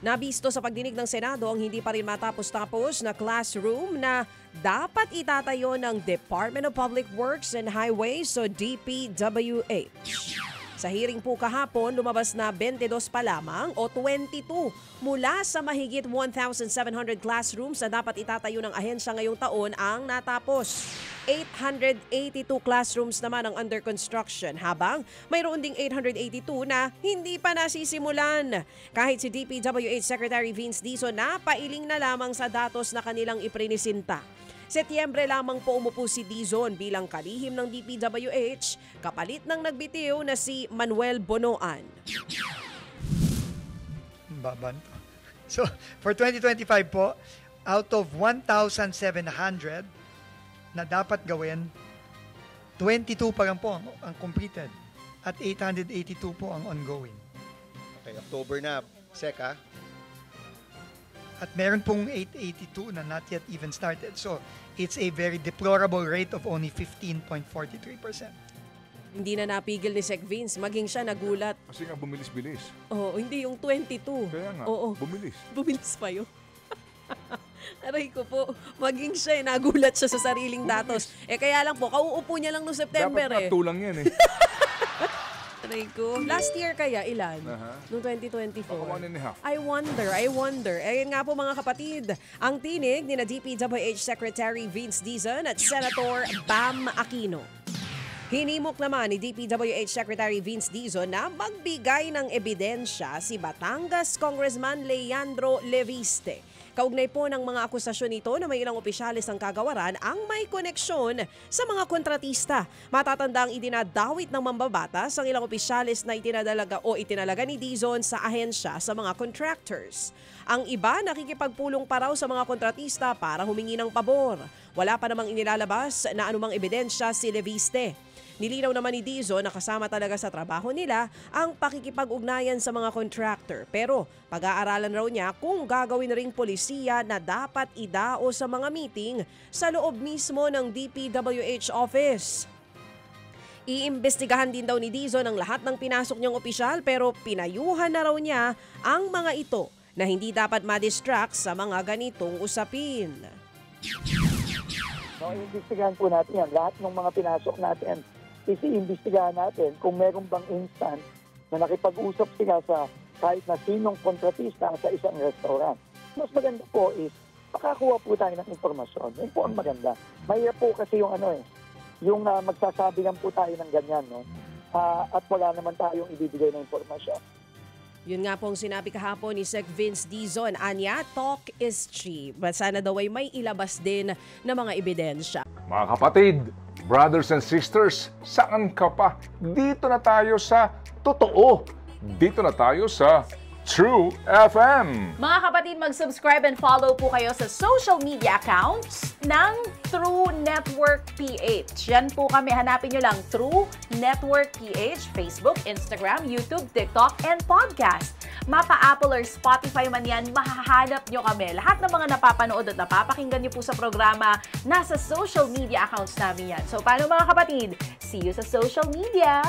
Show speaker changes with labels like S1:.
S1: Nabisto sa pagdinig ng Senado ang hindi pa rin matapos-tapos na classroom na dapat itatayo ng Department of Public Works and Highways o DPWH. Sa hearing po kahapon, lumabas na 22 pa lamang o 22 mula sa mahigit 1,700 classrooms na dapat itatayo ng ahensya ngayong taon ang natapos. 882 classrooms naman ang under construction habang mayroon ding 882 na hindi pa nasisimulan. Kahit si DPWH Secretary Vince Dizon napailing na lamang sa datos na kanilang iprinisinta. Setyembre lamang po umupo si Dizon bilang kalihim ng DPWH kapalit ng nagbitiw na si Manuel Bonoan.
S2: Babanta. So, for 2025 po, out of 1,700 na dapat gawin, 22 pa lang po ang completed at 882 po ang ongoing.
S3: Okay, October na, Sec, ha?
S2: At meron pong 882 na not yet even started. So, it's a very deplorable rate of only 15.43%.
S1: Hindi na napigil ni Sec Vince, maging siya nagulat.
S4: Kasi nga bumilis-bilis.
S1: Oo, hindi yung 22.
S4: Kaya nga,
S1: Oo,
S4: bumilis.
S1: bumilis pa yun. Aray ko po, maging siya, nagulat siya sa sariling datos. Kaya lang po, kauupo niya lang noong September
S4: Dapat tulang yan
S1: Aray ko. Last year kaya, ilan? Noong 2024.
S4: Baka 1.5.
S1: I wonder. Ayun nga po mga kapatid, ang tinig ni na DPWH Secretary Vince Dizon at Senator Bam Aquino. Hinimok naman ni DPWH Secretary Vince Dizon na magbigay ng ebidensya si Batangas Congressman Leandro Leviste. Kaugnay po ng mga akusasyon nito na may ilang opisyalis ng kagawaran ang may koneksyon sa mga kontratista. Matatandang idinadawit ng mambabatas ang ilang opisyalis na itinalaga ni Dizon sa ahensya sa mga contractors. Ang iba nakikipagpulong pa raw sa mga kontratista para humingi ng pabor. Wala pa namang inilalabas na anumang ebidensya si Leviste. Nilinaw naman ni Dizon na kasama talaga sa trabaho nila ang pakikipag-ugnayan sa mga contractor. Pero pag-aaralan raw niya kung gagawin ring polisiya na dapat idao sa mga meeting sa loob mismo ng DPWH office. Iimbestigahan din daw ni Dizon ang lahat ng pinasok niyang opisyal pero pinayuhan na raw niya ang mga ito na hindi dapat ma-distract sa mga ganitong usapin.
S5: No, iimbestigahan po natin yan. Lahat ng mga pinasok natin, iimbestigahan natin kung meron bang instant na nakipag-usap sila sa kahit na sinong kontratista sa isang restaurant. Mas maganda po is, makakuha po tayo ng impormasyon. Yun po ang maganda. Mahirap po kasi yung yung magsasabi lang po tayo ng ganyan, no? At wala naman tayong ibibigay ng impormasyon.
S1: Yun nga pong sinabi kahapon ni Sec Vince Dizon, anya, talk is cheap. But sana daw ay may ilabas din na mga ebidensya.
S4: Mga kapatid, brothers and sisters, saan ka pa? Dito na tayo sa totoo. Dito na tayo sa True FM.
S6: Mga kapatid, mag-subscribe and follow po kayo sa social media accounts ng True Network PH. Yan po kami. Hanapin nyo lang True Network PH, Facebook, Instagram, YouTube, TikTok, and podcast. Mapa Apple or Spotify man yan, mahahanap nyo kami. Lahat ng mga napapanood at napapakinggan nyo po sa programa, nasa social media accounts namin yan. So, paano mga kapatid? See you sa social media!